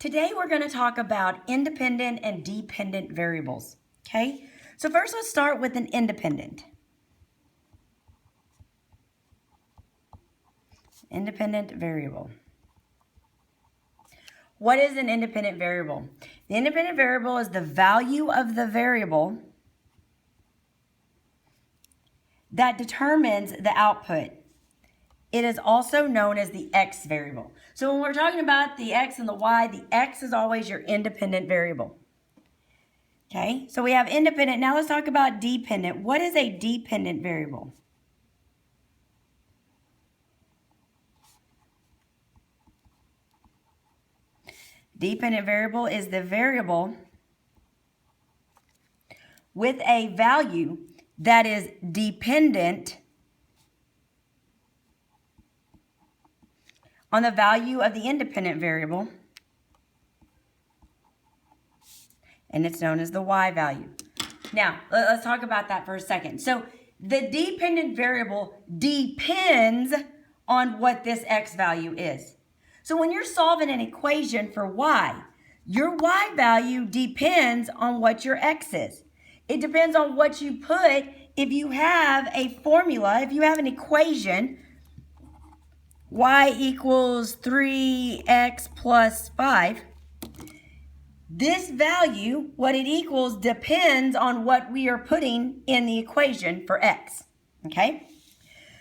Today we're going to talk about independent and dependent variables, okay? So first let's start with an independent. Independent variable. What is an independent variable? The independent variable is the value of the variable that determines the output. It is also known as the x variable. So when we're talking about the x and the y, the x is always your independent variable. Okay, so we have independent. Now let's talk about dependent. What is a dependent variable? Dependent variable is the variable with a value that is dependent on the value of the independent variable, and it's known as the y value. Now, let's talk about that for a second. So the dependent variable depends on what this x value is. So when you're solving an equation for y, your y value depends on what your x is. It depends on what you put. If you have a formula, if you have an equation, y equals 3x plus 5, this value, what it equals, depends on what we are putting in the equation for x, okay?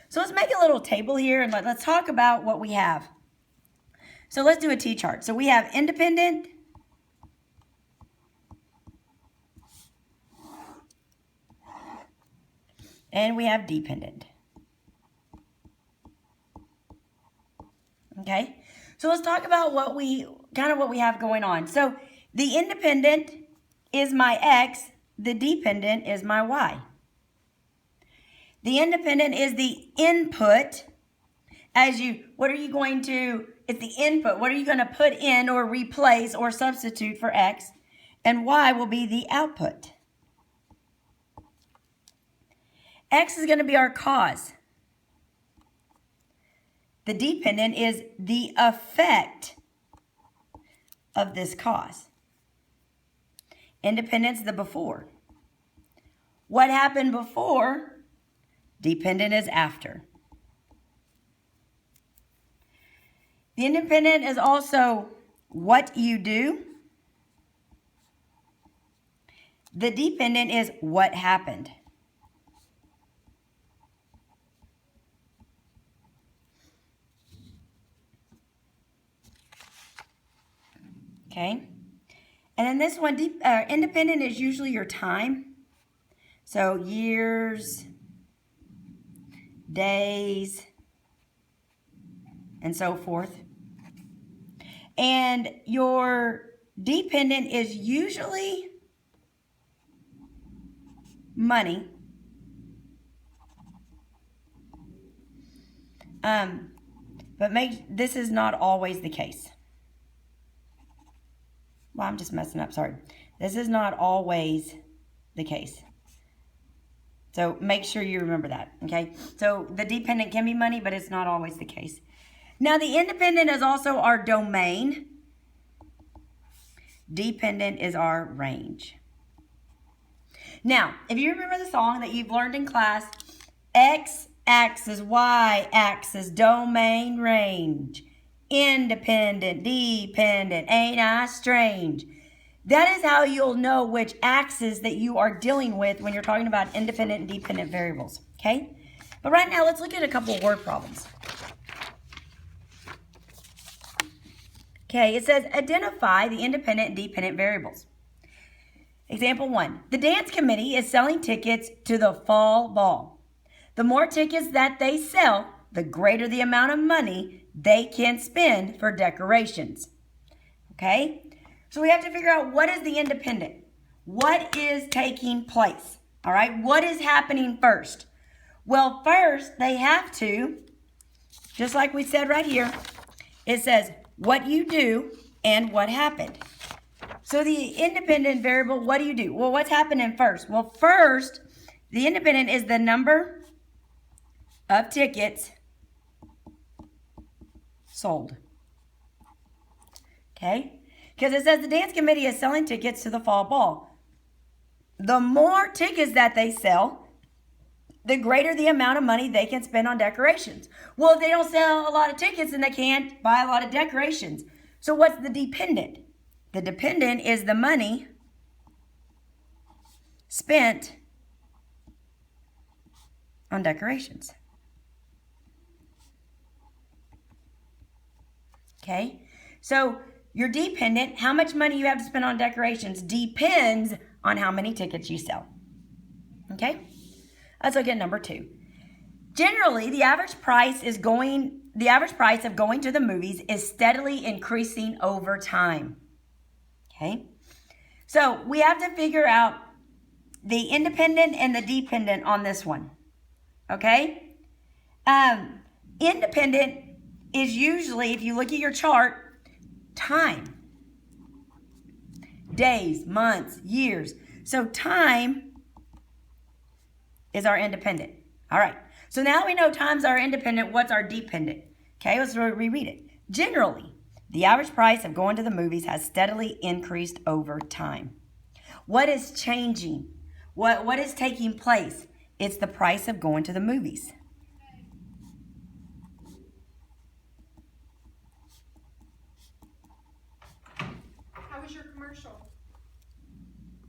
So let's make a little table here and let's talk about what we have. So let's do a T-chart. So we have independent, and we have dependent. Okay, so let's talk about what we have going on. So the independent is my x, the dependent is my y. The independent is the input. It's the input. What are you going to put in or replace or substitute for x? And y will be the output. X is going to be our cause. The dependent is the effect of this cause. Independence, the before. What happened before? Dependent is after. The independent is also what you do. The dependent is what happened. Okay, and then this one, independent is usually your time. So years, days, and so forth. And your dependent is usually money. But this is not always the case. Well, I'm just messing up, sorry. This is not always the case. So make sure you remember that, okay? So the dependent can be money, but it's not always the case. Now the independent is also our domain. Dependent is our range. Now, if you remember the song that you've learned in class, x-axis, y-axis, domain, range. Independent, dependent, ain't I strange? That is how you'll know which axis that you are dealing with when you're talking about independent and dependent variables, okay? But right now, let's look at a couple of word problems. Okay, it says identify the independent and dependent variables. Example 1, the dance committee is selling tickets to the fall ball. The more tickets that they sell, the greater the amount of money they can spend for decorations. Okay? So we have to figure out what is the independent. What is taking place? All right? What is happening first? Well, first, they have to, just like we said right here, it says what you do and what happened. So the independent variable, what do you do? Well, what's happening first? Well, first, the independent is the number of tickets sold. Okay? Because it says the dance committee is selling tickets to the fall ball. The more tickets that they sell, the greater the amount of money they can spend on decorations. Well, if they don't sell a lot of tickets, then they can't buy a lot of decorations. So what's the dependent? The dependent is the money spent on decorations. Okay? So your dependent, how much money you have to spend on decorations, depends on how many tickets you sell. Okay? Let's look at number 2. Generally, the average price of going to the movies is steadily increasing over time. Okay? So we have to figure out the independent and the dependent on this one. Okay? Independent is usually, if you look at your chart, time. Days, months, years. So time is our independent. All right. So now we know time's our independent. What's our dependent? Okay, let's reread it. Generally, the average price of going to the movies has steadily increased over time. What is changing? What is taking place? It's the price of going to the movies.